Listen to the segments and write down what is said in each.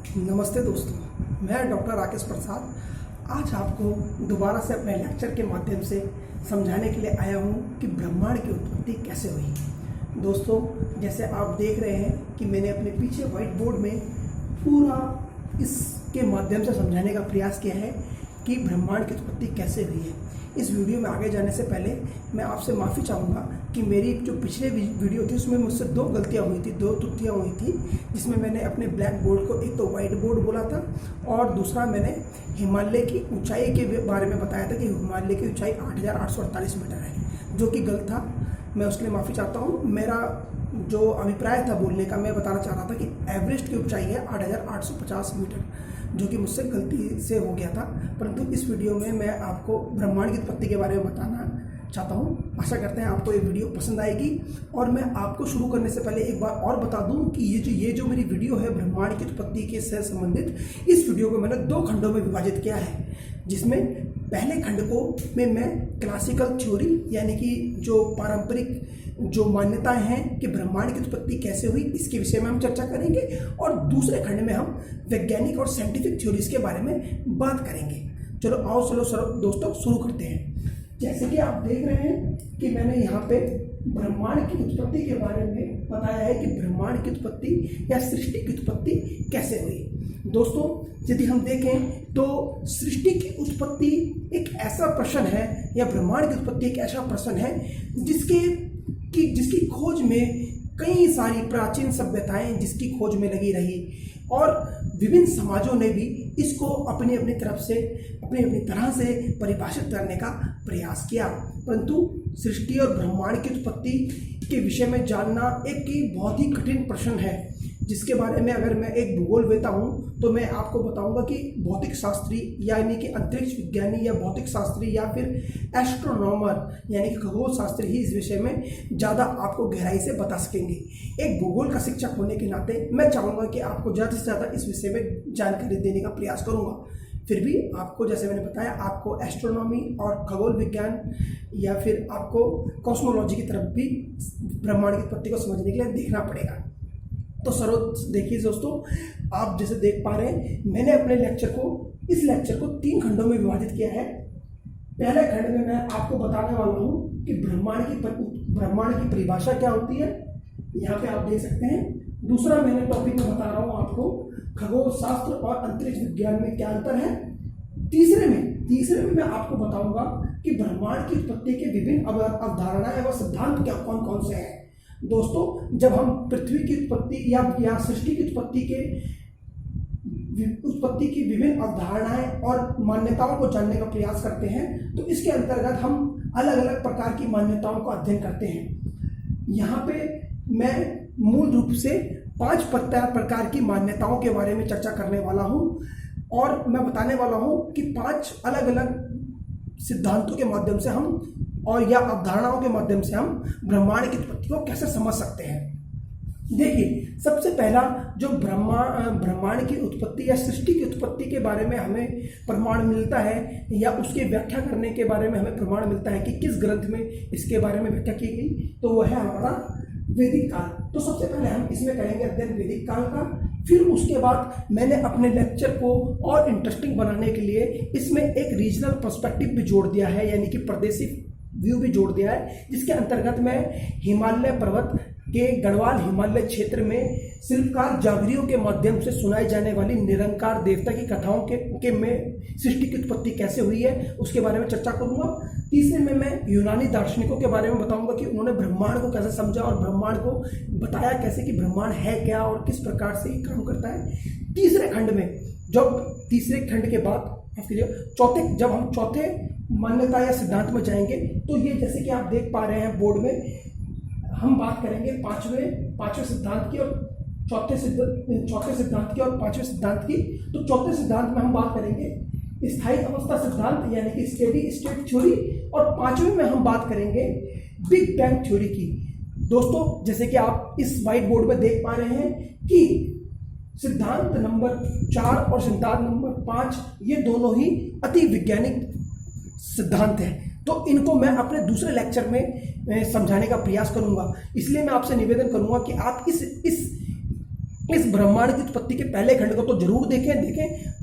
नमस्ते दोस्तों, मैं डॉक्टर राकेश प्रसाद आज आपको दोबारा से अपने लेक्चर के माध्यम से समझाने के लिए आया हूँ कि ब्रह्मांड की उत्पत्ति कैसे हुई। दोस्तों, जैसे आप देख रहे हैं कि मैंने अपने पीछे व्हाइट बोर्ड में पूरा इसके माध्यम से समझाने का प्रयास किया है कि ब्रह्मांड की उत्पत्ति कैसे हुई है। इस वीडियो में आगे जाने से पहले मैं आपसे माफ़ी चाहूँगा कि मेरी जो पिछले वीडियो थी उसमें मुझसे दो गलतियाँ हुई थी, दो त्रुटियाँ हुई थी, जिसमें मैंने अपने ब्लैक बोर्ड को एक तो वाइट बोर्ड बोला था और दूसरा मैंने हिमालय की ऊंचाई के बारे में बताया था कि हिमालय की ऊंचाई 8,848 मीटर है, जो कि गलत था। मैं उसके लिए माफ़ी चाहता हूँ। मेरा जो अभिप्राय था बोलने का, मैं बताना चाह रहा था कि एवरेस्ट की ऊंचाई है 8,850 मीटर, जो कि मुझसे गलती से हो गया था। परंतु इस वीडियो में मैं आपको ब्रह्मांड की उत्पत्ति के बारे में बताना चाहता हूँ। आशा करते हैं आपको ये वीडियो पसंद आएगी। और मैं आपको शुरू करने से पहले एक बार और बता दूं कि ये जो मेरी वीडियो है ब्रह्मांड की उत्पत्ति के से संबंधित, इस वीडियो को मैंने दो खंडों में विभाजित किया है, जिसमें पहले खंड को मैं क्लासिकल थ्योरी यानी कि जो पारंपरिक जो मान्यताएं हैं कि ब्रह्मांड की उत्पत्ति कैसे हुई, इसके विषय में हम चर्चा करेंगे। और दूसरे खंड में हम वैज्ञानिक और साइंटिफिक थ्योरीज के बारे में बात करेंगे। चलो दोस्तों शुरू करते हैं। जैसे कि आप देख रहे हैं कि मैंने यहाँ पे ब्रह्मांड की उत्पत्ति के बारे में बताया है कि ब्रह्मांड की उत्पत्ति या सृष्टि की उत्पत्ति कैसे हुई। दोस्तों, यदि हम देखें तो सृष्टि की उत्पत्ति एक ऐसा प्रश्न है या ब्रह्मांड की उत्पत्ति एक ऐसा प्रश्न है जिसकी खोज में कई सारी प्राचीन सभ्यताएं जिसकी खोज में लगी रही और विभिन्न समाजों ने भी इसको अपनी अपनी तरह से परिभाषित करने का प्रयास किया। परंतु सृष्टि और ब्रह्मांड की उत्पत्ति के विषय में जानना एक बहुत ही कठिन प्रश्न है, जिसके बारे में अगर मैं एक भूगोल वेता हूँ तो मैं आपको बताऊंगा कि भौतिक शास्त्री यानी कि अंतरिक्ष विज्ञानी या भौतिक शास्त्री या फिर एस्ट्रोनॉमर यानी कि खगोल शास्त्री ही इस विषय में ज़्यादा आपको गहराई से बता सकेंगे। एक भूगोल का शिक्षक होने के नाते मैं चाहूँगा कि आपको ज़्यादा से ज़्यादा इस विषय में जानकारी देने का प्रयास करूँगा। फिर भी आपको, जैसे मैंने बताया, आपको एस्ट्रोनॉमी और खगोल विज्ञान या फिर आपको कॉस्मोलॉजी की तरफ भी ब्रह्मांड की उत्पत्ति को समझने के लिए देखना पड़ेगा। तो देखिए दोस्तों, आप जैसे देख पा रहे हैं, मैंने अपने इस लेक्चर को 3 खंडों में विभाजित किया है। पहले खंड में मैं आपको बताने वाला हूँ कि ब्रह्मांड की परिभाषा क्या होती है, यहाँ पे आप देख सकते हैं। दूसरा मैंने टॉपिक में बता रहा हूँ आपको खगोल शास्त्र और अंतरिक्ष विज्ञान में क्या अंतर है। तीसरे में मैं आपको बताऊंगा कि ब्रह्मांड की उत्पत्ति के विभिन्न अवधारणाएं व सिद्धांत क्या कौन कौन से हैं। दोस्तों, जब हम पृथ्वी की उत्पत्ति या सृष्टि की उत्पत्ति की विभिन्न अवधारणाएं और मान्यताओं को जानने का प्रयास करते हैं, तो इसके अंतर्गत हम अलग अलग प्रकार की मान्यताओं का अध्ययन करते हैं। यहाँ पे मैं मूल रूप से 5 प्रकार की मान्यताओं के बारे में चर्चा करने वाला हूँ और मैं बताने वाला हूँ कि 5 अलग अलग सिद्धांतों के माध्यम से या अवधारणाओं के माध्यम से हम ब्रह्मांड की उत्पत्ति को कैसे समझ सकते हैं। देखिए, सबसे पहला जो ब्रह्मांड की उत्पत्ति या सृष्टि की उत्पत्ति के बारे में हमें प्रमाण मिलता है या उसकी व्याख्या करने के बारे में हमें प्रमाण मिलता है कि किस ग्रंथ में इसके बारे में व्याख्या की गई, तो वह है हमारा वैदिक काल। तो सबसे पहले हम इसमें करेंगे अध्ययन वैदिक काल का। फिर उसके बाद मैंने अपने लेक्चर को और इंटरेस्टिंग बनाने के लिए इसमें एक रीजनल पर्सपेक्टिव भी जोड़ दिया है, यानी कि प्रादेशिक व्यू भी जोड़ दिया है, जिसके अंतर्गत मैं हिमालय पर्वत के गढ़वाल हिमालय क्षेत्र में शिल्पकार जागरियों के माध्यम से सुनाई जाने वाली निरंकार देवता की कथाओं के में सृष्टि की उत्पत्ति कैसे हुई है उसके बारे में चर्चा करूंगा। तीसरे में मैं यूनानी दार्शनिकों के बारे में बताऊंगा कि उन्होंने ब्रह्मांड को कैसे समझा और ब्रह्मांड को बताया कैसे कि ब्रह्मांड है क्या और किस प्रकार से काम करता है। तीसरे खंड के बाद जब हम चौथे मान्यता या सिद्धांत में जाएंगे, तो ये जैसे कि आप देख पा रहे हैं बोर्ड में, हम बात करेंगे पांचवें सिद्धांत की और चौथे सिद्धांत की और पांचवें सिद्धांत की। तो चौथे सिद्धांत में हम बात करेंगे स्थायी अवस्था सिद्धांत यानी कि स्टेडी स्टेट थ्योरी, और पांचवें में हम बात करेंगे बिग बैंग थ्योरी की। दोस्तों, जैसे कि आप इस व्हाइट बोर्ड में देख पा रहे हैं कि सिद्धांत नंबर 4 और सिद्धांत नंबर 5 ये दोनों ही अति वैज्ञानिक सिद्धांत हैं। तो इनको मैं अपने दूसरे लेक्चर में समझाने का प्रयास करूंगा। इसलिए मैं आपसे निवेदन करूंगा कि आप इस इस ब्रह्मांड की उत्पत्ति के पहले खंड को तो जरूर देखें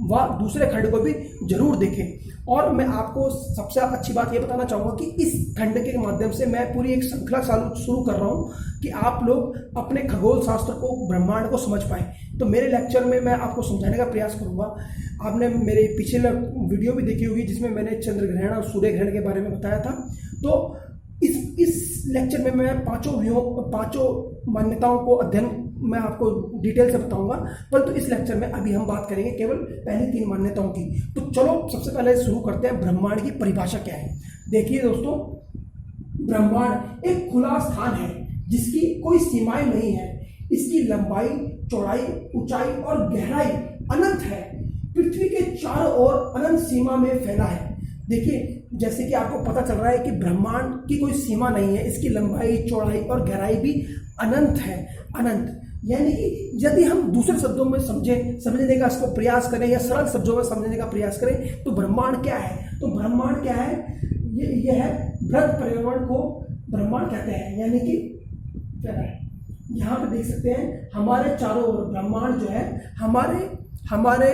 व दूसरे खंड को भी जरूर देखें। और मैं आपको सबसे अच्छी बात ये बताना चाहूँगा कि इस खंड के माध्यम से मैं पूरी एक श्रृंखला शुरू कर रहा हूँ कि आप लोग अपने खगोल शास्त्र को, ब्रह्मांड को समझ पाएँ। तो मेरे लेक्चर में मैं आपको समझाने का प्रयास करूँगा। आपने मेरे पिछले वीडियो भी देखी होगी जिसमें मैंने चंद्र ग्रहण और सूर्य ग्रहण के बारे में बताया था। तो इस लेक्चर में मैं पांचों मान्यताओं को अध्ययन मैं आपको डिटेल से बताऊंगा, परंतु इस लेक्चर में अभी हम बात करेंगे केवल पहली 3 मान्यताओं की। तो चलो सबसे पहले शुरू करते हैं, ब्रह्मांड की परिभाषा क्या है। देखिए दोस्तों, ब्रह्मांड एक खुला स्थान है जिसकी कोई सीमाएं नहीं है। इसकी लंबाई, चौड़ाई, ऊंचाई और गहराई अनंत है। पृथ्वी के चारों ओर अनंत सीमा में फैला है। देखिए, जैसे कि आपको पता चल रहा है कि ब्रह्मांड की कोई सीमा नहीं है, इसकी लंबाई, चौड़ाई और गहराई भी अनंत है। अनंत यानी कि यदि हम दूसरे शब्दों में समझने का इसको प्रयास करें या सरल शब्दों में समझने का प्रयास करें तो ब्रह्मांड क्या है। तो ब्रह्मांड क्या है, ये है बृहद पर्यावरण को ब्रह्मांड कहते हैं। यानी कि क्या है, यहाँ पे देख सकते हैं हमारे चारों ओर ब्रह्मांड जो है, हमारे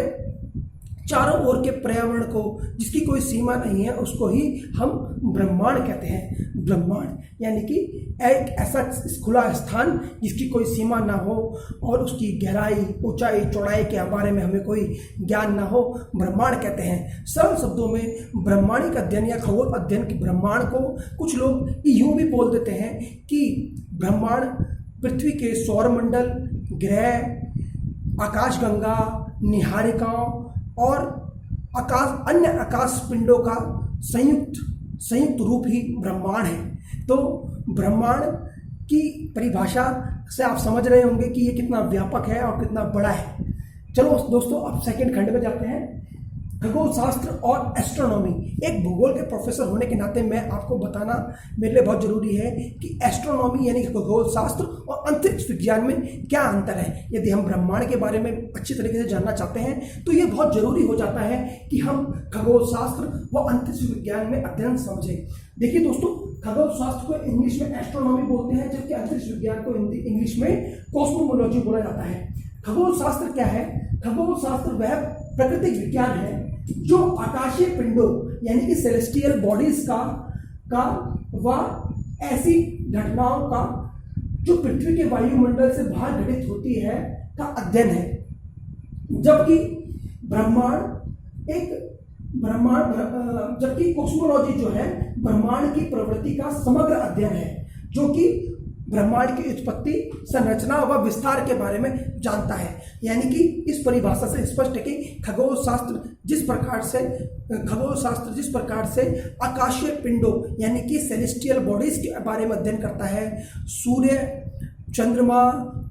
चारों ओर के पर्यावरण को, जिसकी कोई सीमा नहीं है, उसको ही हम ब्रह्मांड कहते हैं। ब्रह्मांड यानी कि एक ऐसा खुला स्थान जिसकी कोई सीमा ना हो और उसकी गहराई, ऊंचाई, चौड़ाई के बारे में हमें कोई ज्ञान ना हो, ब्रह्मांड कहते हैं। सरल शब्दों में ब्रह्मांडिक अध्ययन या खगोल अध्ययन के ब्रह्मांड को कुछ लोग यूं भी बोल देते हैं कि ब्रह्मांड पृथ्वी के सौरमंडल, ग्रह, आकाशगंगा, निहारिकाओं और अन्य आकाश पिंडों का संयुक्त रूप ही ब्रह्मांड है। तो ब्रह्मांड की परिभाषा से आप समझ रहे होंगे कि ये कितना व्यापक है और कितना बड़ा है। चलो दोस्तों, अब सेकंड खंड में जाते हैं, खगोल शास्त्र और एस्ट्रोनॉमी। एक भूगोल के प्रोफेसर होने के नाते मैं आपको बताना मेरे लिए बहुत जरूरी है कि एस्ट्रोनॉमी यानी खगोल शास्त्र और अंतरिक्ष विज्ञान में क्या अंतर है। यदि हम ब्रह्मांड के बारे में अच्छी तरीके से जानना चाहते हैं तो ये बहुत जरूरी हो जाता है कि हम खगोल शास्त्र व अंतरिक्ष विज्ञान में अध्ययन समझें। देखिए दोस्तों, खगोल शास्त्र को इंग्लिश में एस्ट्रोनॉमी बोलते हैं, जबकि अंतरिक्ष विज्ञान को इंग्लिश में कॉस्मोलॉजी बोला जाता है। खगोल शास्त्र क्या है? खगोल शास्त्र वह प्राकृतिक विज्ञान है जो आकाशीय पिंडों यानी कि सेलेस्टियल बॉडीज का व ऐसी घटनाओं का जो पृथ्वी के वायुमंडल से बाहर घटित होती है का अध्ययन है। जबकि जबकि कॉस्मोलॉजी जो है ब्रह्मांड की प्रवृत्ति का समग्र अध्ययन है, जो कि ब्रह्मांड की उत्पत्ति, संरचना व विस्तार के बारे में जानता है। यानी कि इस परिभाषा से स्पष्ट है कि खगोल शास्त्र जिस प्रकार से आकाशीय पिंडों यानी कि सेलेस्टियल बॉडीज के बारे में अध्ययन करता है, सूर्य, चंद्रमा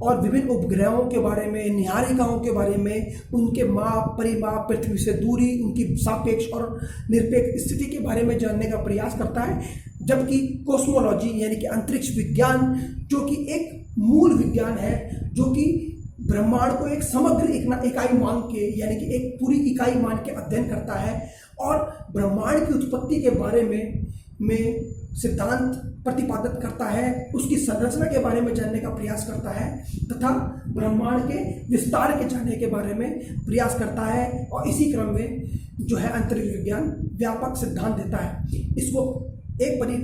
और विभिन्न उपग्रहों के बारे में, निहारिकाओं के बारे में, उनके माप, परिमाप, पृथ्वी से दूरी, उनकी सापेक्ष और निरपेक्ष स्थिति के बारे में जानने का प्रयास करता है। जबकि कॉस्मोलॉजी यानी कि अंतरिक्ष विज्ञान, जो कि एक मूल विज्ञान है, जो कि ब्रह्मांड को एक समग्र इकाई मान के यानी कि एक पूरी इकाई मान के अध्ययन करता है और ब्रह्मांड की उत्पत्ति के बारे में सिद्धांत प्रतिपादित करता है, उसकी संरचना के बारे में जानने का प्रयास करता है तथा ब्रह्मांड के विस्तार के जानने के बारे में प्रयास करता है। और इसी क्रम में जो है अंतरिक्ष विज्ञान व्यापक सिद्धांत देता है।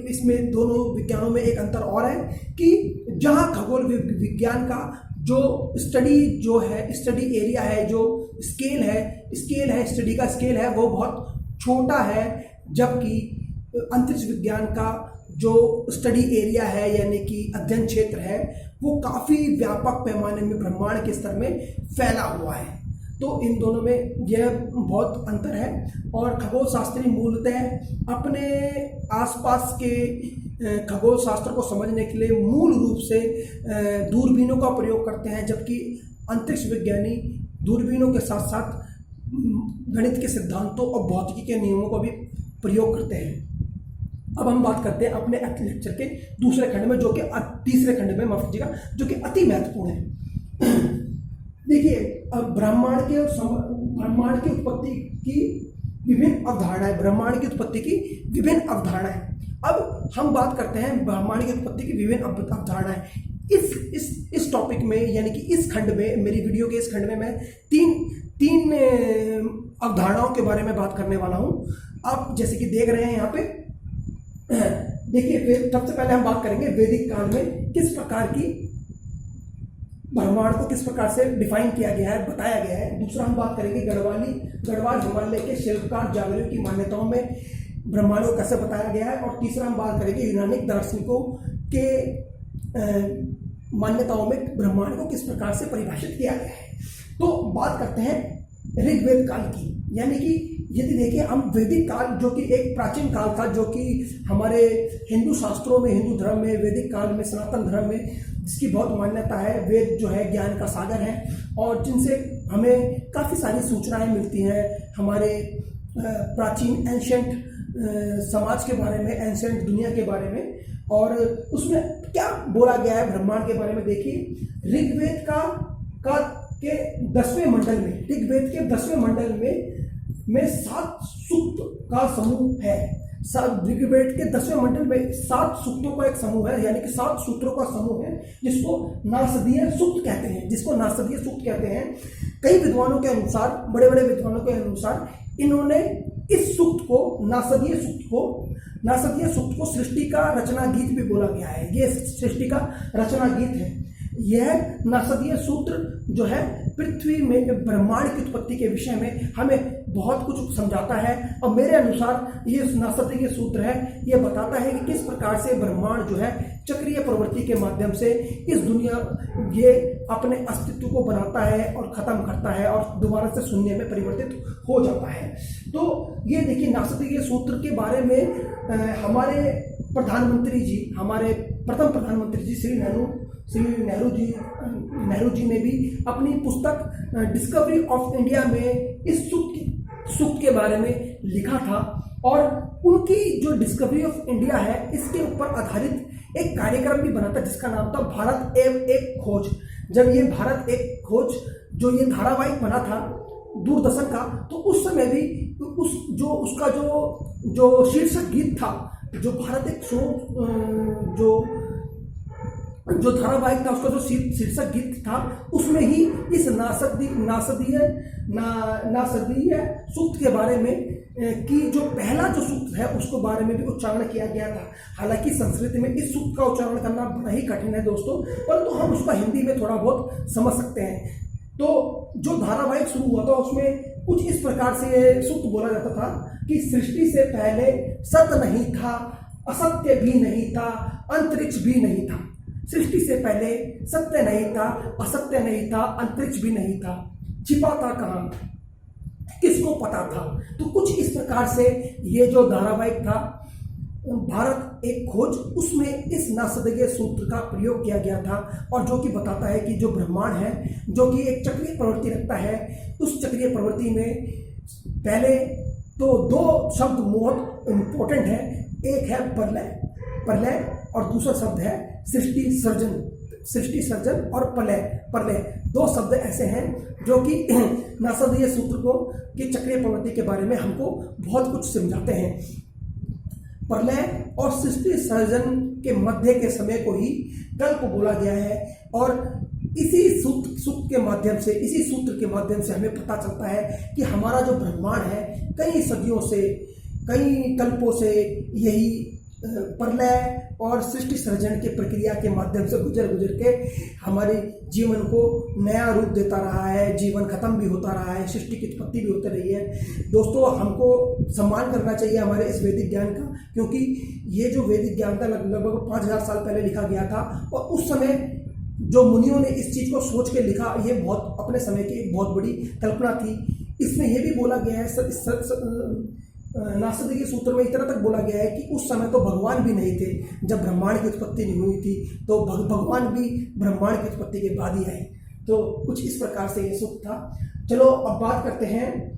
इसमें दोनों विज्ञानों में एक अंतर और है कि जहाँ खगोल विज्ञान का जो स्टडी एरिया है, जो स्केल है, स्टडी का स्केल है, वो बहुत छोटा है, जबकि अंतरिक्ष विज्ञान का जो स्टडी एरिया है यानी कि अध्ययन क्षेत्र है, वो काफ़ी व्यापक पैमाने में ब्रह्मांड के स्तर में फैला हुआ है। तो इन दोनों में यह बहुत अंतर है। और खगोल शास्त्री मूलतः अपने आसपास के खगोल शास्त्र को समझने के लिए मूल रूप से दूरबीनों का प्रयोग करते हैं, जबकि अंतरिक्ष विज्ञानी दूरबीनों के साथ साथ गणित के सिद्धांतों और भौतिकी के नियमों का भी प्रयोग करते हैं। अब हम बात करते हैं अपने लेक्चर के दूसरे खंड में, जो कि तीसरे खंड में, माफ कीजिएगा, जो कि अति महत्वपूर्ण है। देखिए, अब ब्रह्मांड की उत्पत्ति की विभिन्न अवधारणाएं। अब हम बात करते हैं ब्रह्मांड की उत्पत्ति की विभिन्न अवधारणाएं। इस टॉपिक में, यानी कि इस खंड में, मेरी वीडियो के इस खंड में मैं तीन अवधारणाओं के बारे में बात करने वाला हूं। आप जैसे कि देख रहे हैं यहाँ पे, देखिए सबसे पहले हम बात करेंगे वैदिक काल में किस प्रकार की ब्रह्मांड को किस प्रकार से डिफाइन किया गया है, बताया गया है। दूसरा हम बात करेंगे गढ़वाल हिमालय के शिल्पकार जागरियों की मान्यताओं में ब्रह्मांड को कैसे बताया गया है। और तीसरा हम बात करेंगे यूनानी दार्शनिकों के मान्यताओं में ब्रह्मांड को किस प्रकार से परिभाषित किया गया है। तो बात करते हैं ऋग्वेद काल की, यानी कि यदि देखिए हम वैदिक काल जो कि एक प्राचीन काल था, जो कि हमारे हिंदू शास्त्रों में, हिंदू धर्म में, वैदिक काल में, सनातन धर्म में जिसकी बहुत मान्यता है। वेद जो है ज्ञान का सागर है और जिनसे हमें काफ़ी सारी सूचनाएं मिलती हैं हमारे प्राचीन एंशंट समाज के बारे में, एंशंट दुनिया के बारे में। और उसमें क्या बोला गया है ब्रह्मांड के बारे में, देखिए ऋग्वेद के 10वें मंडल में, ऋग्वेद के 10वें मंडल में 7 सूक्त का समूह है। ऋग्वेद के 10वें मंडल में 7 सूक्तों का एक समूह है, यानी कि 7 सूत्रों का समूह है जिसको नासदीय सूक्त कहते हैं। कई विद्वानों के अनुसार, बड़े बड़े विद्वानों के अनुसार, इन्होंने इस सूक्त को, नासदीय सूक्त को सृष्टि का रचना गीत भी बोला गया है। ये सृष्टि का रचना गीत है। यह नासदीय सूत्र जो है पृथ्वी में ब्रह्मांड की उत्पत्ति के विषय में हमें बहुत कुछ समझाता है। और मेरे अनुसार ये नासदीय सूत्र है, यह बताता है कि किस प्रकार से ब्रह्मांड जो है चक्रीय प्रवृत्ति के माध्यम से इस दुनिया ये अपने अस्तित्व को बनाता है और ख़त्म करता है और दोबारा से शून्य में परिवर्तित हो जाता है। तो ये देखिए नासदीय सूत्र के बारे में हमारे प्रथम प्रधानमंत्री जी श्री नेहरू जी ने भी अपनी पुस्तक डिस्कवरी ऑफ इंडिया में इस सूक्त के बारे में लिखा था। और उनकी जो डिस्कवरी ऑफ इंडिया है, इसके ऊपर आधारित एक कार्यक्रम भी बना था जिसका नाम था भारत एक खोज। जब ये भारत एक खोज जो ये धारावाहिक बना था दूरदर्शन का, तो उस समय भी उसका जो शीर्षक गीत था, जो भारत एक जो धारावाहिक था, उसका जो शीर्षक गीत था, उसमें ही इस नासदीय सूक्त के बारे में कि जो पहला जो सूक्त है उसको बारे में भी उच्चारण किया गया था। हालांकि संस्कृत में इस सूक्त का उच्चारण करना बड़ा ही कठिन है दोस्तों, परंतु हम उसका हिंदी में थोड़ा बहुत समझ सकते हैं। तो जो धारावाहिक शुरू हुआ था उसमें कुछ इस प्रकार से सूक्त बोला जाता था कि सृष्टि से पहले सत्य नहीं था, असत्य भी नहीं था, अंतरिक्ष भी नहीं था। सृष्टि से पहले सत्य नहीं था, असत्य नहीं था, अंतरिक्ष भी नहीं था। छिपा था कहाँ, किसको पता था। तो कुछ इस प्रकार से ये जो धारावाहिक था भारत एक खोज, उसमें इस नासदीय सूत्र का प्रयोग किया गया था। और जो कि बताता है कि जो ब्रह्मांड है, जो कि एक चक्रीय प्रवृत्ति रखता है, उस चक्रीय प्रवृत्ति में पहले तो 2 शब्द बहुत इंपॉर्टेंट है। एक है प्रलय और दूसरा शब्द है सृष्टि सर्जन और प्रलय। 2 शब्द ऐसे हैं जो कि नासदीय सूत्र को की चक्रीय प्रवृत्ति के बारे में हमको बहुत कुछ समझाते हैं। प्रलय और सृष्टि सर्जन के मध्य के समय को ही कल्प बोला गया है। और इसी सूत्र के माध्यम से हमें पता चलता है कि हमारा जो ब्रह्मांड है कई सदियों से, कई कल्पों से यही प्रलय और सृष्टि सर्जन के प्रक्रिया के माध्यम से गुजर के हमारे जीवन को नया रूप देता रहा है। जीवन खत्म भी होता रहा है, सृष्टि की उत्पत्ति भी होती रही है। दोस्तों, हमको सम्मान करना चाहिए हमारे इस वैदिक ज्ञान का, क्योंकि ये जो वैदिक ज्ञान था लगभग 5000 साल पहले लिखा गया था। और उस समय जो मुनियों ने इस चीज़ को सोच के लिखा, ये बहुत अपने समय की एक बहुत बड़ी कल्पना थी। इसमें यह भी बोला गया है, नासदीय सूत्र में इतना तक बोला गया है कि उस समय तो भगवान भी नहीं थे जब ब्रह्मांड की उत्पत्ति नहीं हुई थी, तो भगवान भी ब्रह्मांड की उत्पत्ति के बाद ही आए। तो कुछ इस प्रकार से ये सूत्र था। चलो अब बात करते हैं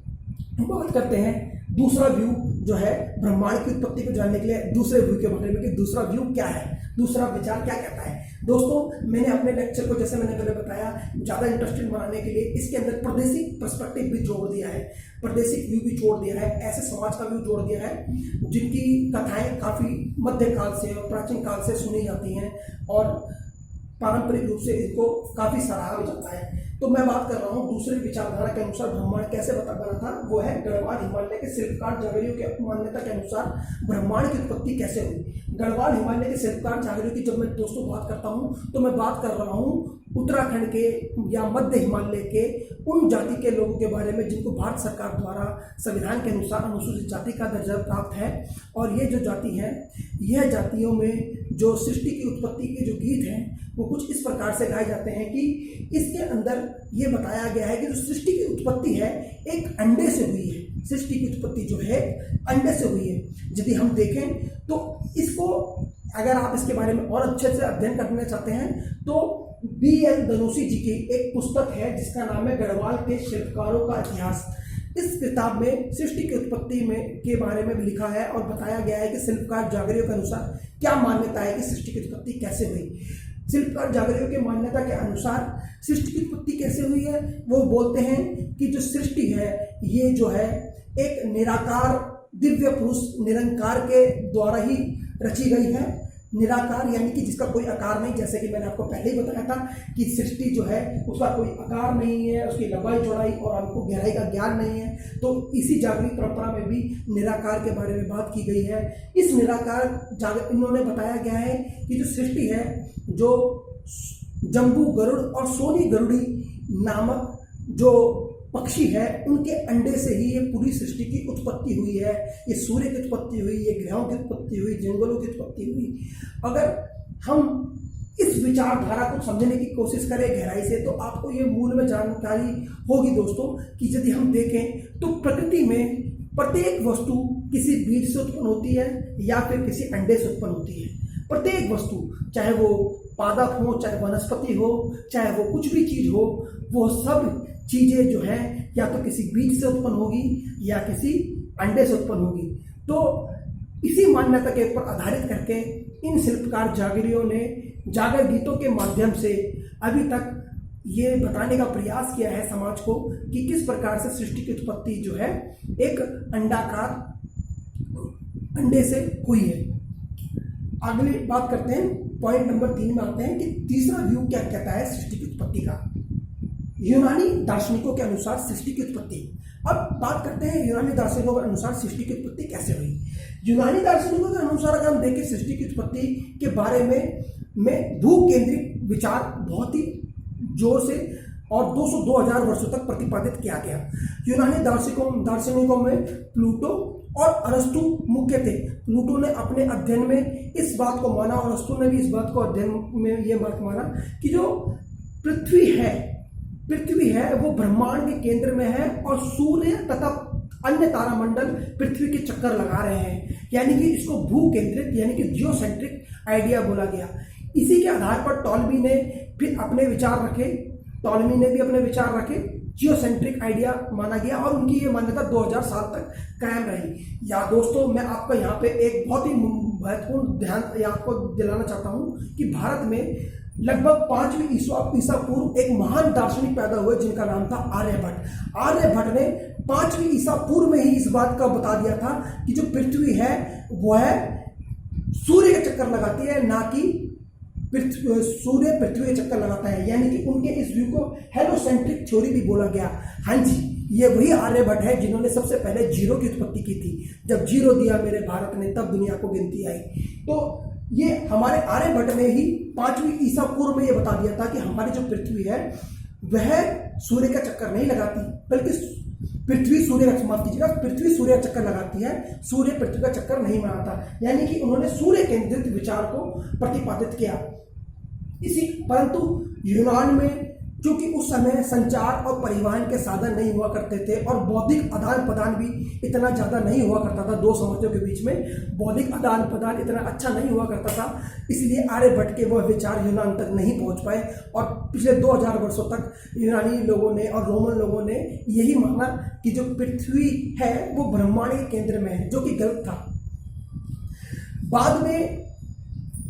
दूसरा व्यू जो है ब्रह्मांड की उत्पत्ति को जानने के लिए दूसरे व्यू के बारे में, कि दूसरा व्यू क्या है, दूसरा विचार क्या कहता है। दोस्तों, मैंने अपने लेक्चर को, जैसे मैंने पहले बताया, ज़्यादा इंटरेस्टिंग बनाने के लिए इसके अंदर प्रादेशिक पर्सपेक्टिव भी जोड़ दिया है, प्रादेशिक व्यू भी जोड़ दिया है, ऐसे समाज का व्यू जोड़ दिया है जिनकी कथाएं काफ़ी मध्यकाल से और प्राचीन काल से सुनी जाती हैं। और पारंपरिक रूप से इसको काफी सराहा जाता है। तो मैं बात कर रहा हूँ दूसरे विचारधारा के अनुसार ब्रह्मांड कैसे बना था, वो है गढ़वाल हिमालय के शिल्पकार जागरियों के मान्यता के अनुसार ब्रह्मांड की उत्पत्ति कैसे हुई। गढ़वाल हिमालय के शिल्पकार जागरियों की जब मैं दोस्तों बात करता हूँ तो मैं बात कर रहा हूँ उत्तराखंड के या मध्य हिमालय के उन जाति के लोगों के बारे में जिनको भारत सरकार द्वारा संविधान के अनुसार अनुसूचित जाति का दर्जा प्राप्त है। और ये जो जाति है, यह जातियों में जो सृष्टि की उत्पत्ति के जो गीत हैं वो कुछ इस प्रकार से गाए जाते हैं कि इसके अंदर ये बताया गया है कि जो सृष्टि की उत्पत्ति है एक अंडे से हुई है। सृष्टि की उत्पत्ति जो है अंडे से हुई है। यदि हम देखें तो इसको अगर आप इसके बारे में और अच्छे से अध्ययन करना चाहते हैं तो B.L. धनुषी जी की एक पुस्तक है जिसका नाम है गढ़वाल के शिल्पकारों का इतिहास। इस किताब में सृष्टि की उत्पत्ति में के बारे में भी लिखा है और बताया गया है कि शिल्पकार जागरियों के अनुसार क्या मान्यता है कि सृष्टि की उत्पत्ति कैसे हुई। शिल्पकार जागरियों के मान्यता के अनुसार सृष्टि की उत्पत्ति कैसे हुई है, वो बोलते हैं कि जो सृष्टि है ये जो है एक निराकार दिव्य पुरुष निरंकार के द्वारा ही रची गई है। निराकार यानी कि जिसका कोई आकार नहीं, जैसे कि मैंने आपको पहले ही बताया था कि सृष्टि जो है उसका कोई आकार नहीं है, उसकी लंबाई चौड़ाई और हमको गहराई का ज्ञान नहीं है। तो इसी जागृत परंपरा में भी निराकार के बारे में बात की गई है। इस निराकार इन्होंने बताया गया है कि जो सृष्टि है, जो जम्बू गरुड़ और सोनी गरुड़ी नामक जो पक्षी है उनके अंडे से ही ये पूरी सृष्टि की उत्पत्ति हुई है। ये सूर्य की उत्पत्ति हुई, ये ग्रहों की उत्पत्ति हुई, जंगलों की उत्पत्ति हुई। अगर हम इस विचारधारा को समझने की कोशिश करें गहराई से तो आपको ये मूल में जानकारी होगी दोस्तों कि यदि हम देखें तो प्रकृति में प्रत्येक वस्तु किसी बीज से उत्पन्न होती है या फिर किसी अंडे से उत्पन्न होती है। प्रत्येक वस्तु, चाहे वो पादप हो, चाहे वनस्पति हो, चाहे वो कुछ भी चीज हो, वो सब चीजें जो है या तो किसी बीज से उत्पन्न होगी या किसी अंडे से उत्पन्न होगी। तो इसी मान्यता के ऊपर आधारित करके इन शिल्पकार जागरियों ने जागर गीतों के माध्यम से अभी तक ये बताने का प्रयास किया है समाज को कि किस प्रकार से सृष्टि की उत्पत्ति जो है एक अंडाकार अंडे से हुई है। अगली बात करते हैं, पॉइंट नंबर 3 में आते हैं कि तीसरा व्यू क्या कहता है सृष्टि की उत्पत्ति का। यूनानी दार्शनिकों के अनुसार सृष्टि की उत्पत्ति। अब बात करते हैं यूनानी दार्शनिकों के अनुसार सृष्टि की उत्पत्ति कैसे हुई। यूनानी दार्शनिकों के अनुसार अगर हम देखें सृष्टि की उत्पत्ति के बारे में भू केंद्रित विचार बहुत ही जोर से और 200-2000 वर्षों तक प्रतिपादित किया गया। यूनानी दार्शनिकों में प्लूटो और अरस्तु मुख्य थे। प्लूटो ने अपने अध्ययन में इस बात को माना और अरस्तु ने भी इस बात को अध्ययन में ये बात माना कि जो पृथ्वी है वो ब्रह्मांड के केंद्र में है और सूर्य तथा अन्य तारामंडल पृथ्वी के चक्कर लगा रहे हैं। यानी कि इसको भू केंद्रित यानी कि जियोसेंट्रिक आइडिया बोला गया। इसी के आधार पर टॉलमी ने भी अपने विचार रखे, जियोसेंट्रिक आइडिया माना गया और उनकी ये मान्यता 2000 साल तक कायम रही। या दोस्तों मैं आपको यहाँ पे एक बहुत ही महत्वपूर्ण ध्यान आपको दिलाना चाहता हूँ कि भारत में लगभग 5वीं ईसा पूर्व एक महान दार्शनिक पैदा हुए जिनका नाम था आर्यभट्ट। आर्यभट्ट ने 5वीं ईसा पूर्व में ही इस बात का बता दिया था कि जो पृथ्वी है वो है सूर्य के चक्कर लगाती है, ना कि सूर्य पृथ्वी के चक्कर लगाता है। यानी कि उनके इस व्यू को हेलोसेंट्रिक थ्योरी भी बोला गया। हाँ जी, ये वही आर्यभट्ट है जिन्होंने सबसे पहले जीरो की उत्पत्ति की थी। जब जीरो दिया मेरे भारत ने तब दुनिया को गिनती आई। तो ये हमारे आर्यभट्ट ने ही 5वीं ईसा पूर्व में ये बता दिया था कि हमारी जो पृथ्वी है वह सूर्य का चक्कर नहीं लगाती, बल्कि पृथ्वी सूर्य का चक्कर लगाती है, सूर्य पृथ्वी का चक्कर नहीं बनाता। यानी कि उन्होंने सूर्य केंद्रित विचार को प्रतिपादित किया। परंतु यूनान में क्योंकि उस समय संचार और परिवहन के साधन नहीं हुआ करते थे और बौद्धिक आदान प्रदान भी इतना ज़्यादा नहीं हुआ करता था, दो समाजों के बीच में बौद्धिक आदान प्रदान इतना अच्छा नहीं हुआ करता था, इसलिए आर्यभट्ट के वह विचार यूनान तक नहीं पहुंच पाए। और पिछले 2000 वर्षों तक यूनानी लोगों ने और रोमन लोगों ने यही माना कि जो पृथ्वी है वो ब्रह्मांड के केंद्र में है, जो कि गलत था। बाद में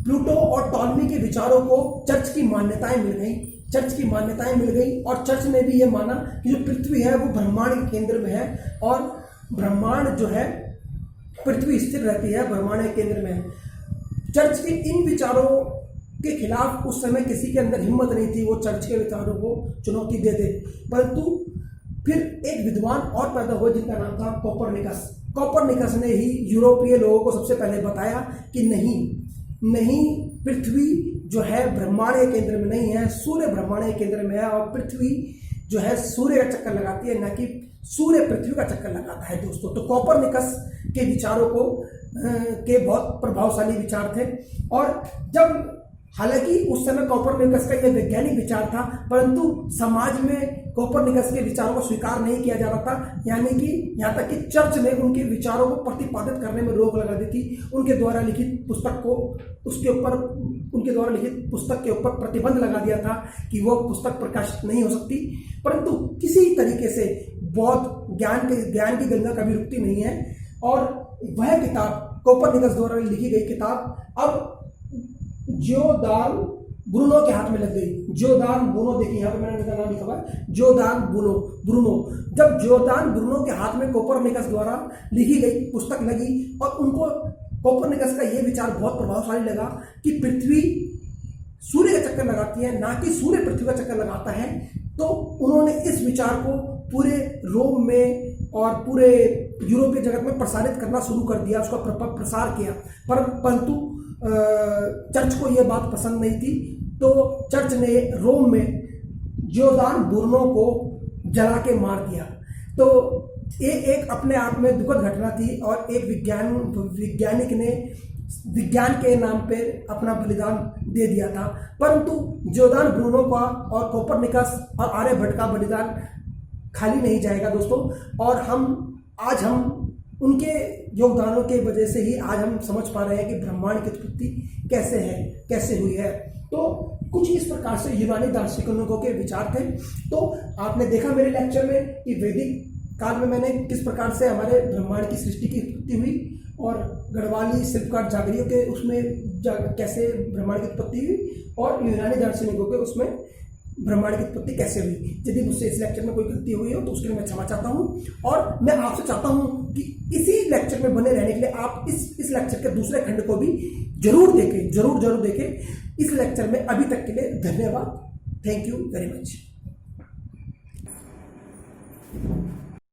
प्लूटो और टॉलमी के विचारों को चर्च की मान्यताएं मिल गई और चर्च ने भी ये माना कि जो पृथ्वी है वो ब्रह्मांड के केंद्र में है और ब्रह्मांड जो है पृथ्वी स्थिर रहती है, ब्रह्मांड के केंद्र में है। चर्च के इन विचारों के खिलाफ उस समय किसी के अंदर हिम्मत नहीं थी वो चर्च के विचारों को चुनौती दे दे। परंतु फिर एक विद्वान और पैदा हुए जिनका नाम था कोपरनिकस। कोपरनिकस ने ही यूरोपीय लोगों को सबसे पहले बताया कि नहीं, पृथ्वी जो है ब्रह्मांड के केंद्र में नहीं है, सूर्य ब्रह्मांड के केंद्र में है, और पृथ्वी जो है सूर्य का चक्कर लगाती है, न कि सूर्य पृथ्वी का चक्कर लगाता है दोस्तों। तो कोपरनिकस के विचारों को के बहुत प्रभावशाली विचार थे। और जब हालांकि उस समय कोपरनिकस का यह वैज्ञानिक विचार था, परंतु समाज में कोपरनिकस के विचारों को स्वीकार नहीं किया जा रहा था, यानी कि यहाँ तक कि चर्च ने उनके विचारों को प्रतिपादित करने में रोक लगा दी थी। उनके द्वारा लिखित पुस्तक के ऊपर प्रतिबंध लगा दिया था कि वो पुस्तक प्रकाशित नहीं हो सकती। परंतु किसी तरीके से बौद्ध ज्ञान की गंगा कभी रुकती नहीं है, और वह किताब कोपरनिकस द्वारा लिखी गई किताब अब जियोदान ब्रूनो के हाथ में लग गई। जियोदान ब्रूनो, देखिए यहाँ पे मैंने इनका नाम लिखा हुआ है, जियोदान ब्रूनो। जब जियोदान ब्रूनो के हाथ में कोपरनिकस द्वारा लिखी गई पुस्तक लगी और उनको कोपरनिकस का यह विचार बहुत प्रभावशाली लगा कि पृथ्वी सूर्य का चक्कर लगाती है, ना कि सूर्य पृथ्वी का चक्कर लगाता है, तो उन्होंने इस विचार को पूरे रोम में और पूरे यूरोपीय जगत में प्रसारित करना शुरू कर दिया, उसका प्रसार किया। परंतु चर्च को यह बात पसंद नहीं थी, तो चर्च ने रोम में जियोदान ब्रूनो को जला के मार दिया। तो ये एक अपने आप में दुखद घटना थी, और एक वैज्ञानिक ने विज्ञान के नाम पे अपना बलिदान दे दिया था। परंतु जियोदान ब्रूनो का और कोपरनिकस और आर्यभट्ट का बलिदान खाली नहीं जाएगा दोस्तों। और आज हम उनके योगदानों की वजह से ही आज हम समझ पा रहे हैं कि ब्रह्मांड की उत्पत्ति कैसे हुई है। तो कुछ इस प्रकार से यूनानी दार्शनिकों के विचार थे। तो आपने देखा मेरे लेक्चर में कि वैदिक काल में मैंने किस प्रकार से हमारे ब्रह्मांड की सृष्टि की उत्पत्ति हुई, और गढ़वाली शिल्पकार जागरियों के उसमें कैसे ब्रह्मांड की उत्पत्ति हुई, और यूनानी दार्शनिकों के उसमें ब्रह्मांड की उत्पत्ति कैसे हुई। यदि मुझसे इस लेक्चर में कोई गलती हुई हो तो उसके लिए मैं क्षमा चाहता हूँ, और मैं आपसे चाहता हूँ कि इसी लेक्चर में बने रहने के लिए आप इस लेक्चर के दूसरे खंड को भी जरूर देखें। इस लेक्चर में अभी तक के लिए धन्यवाद। Thank you very much.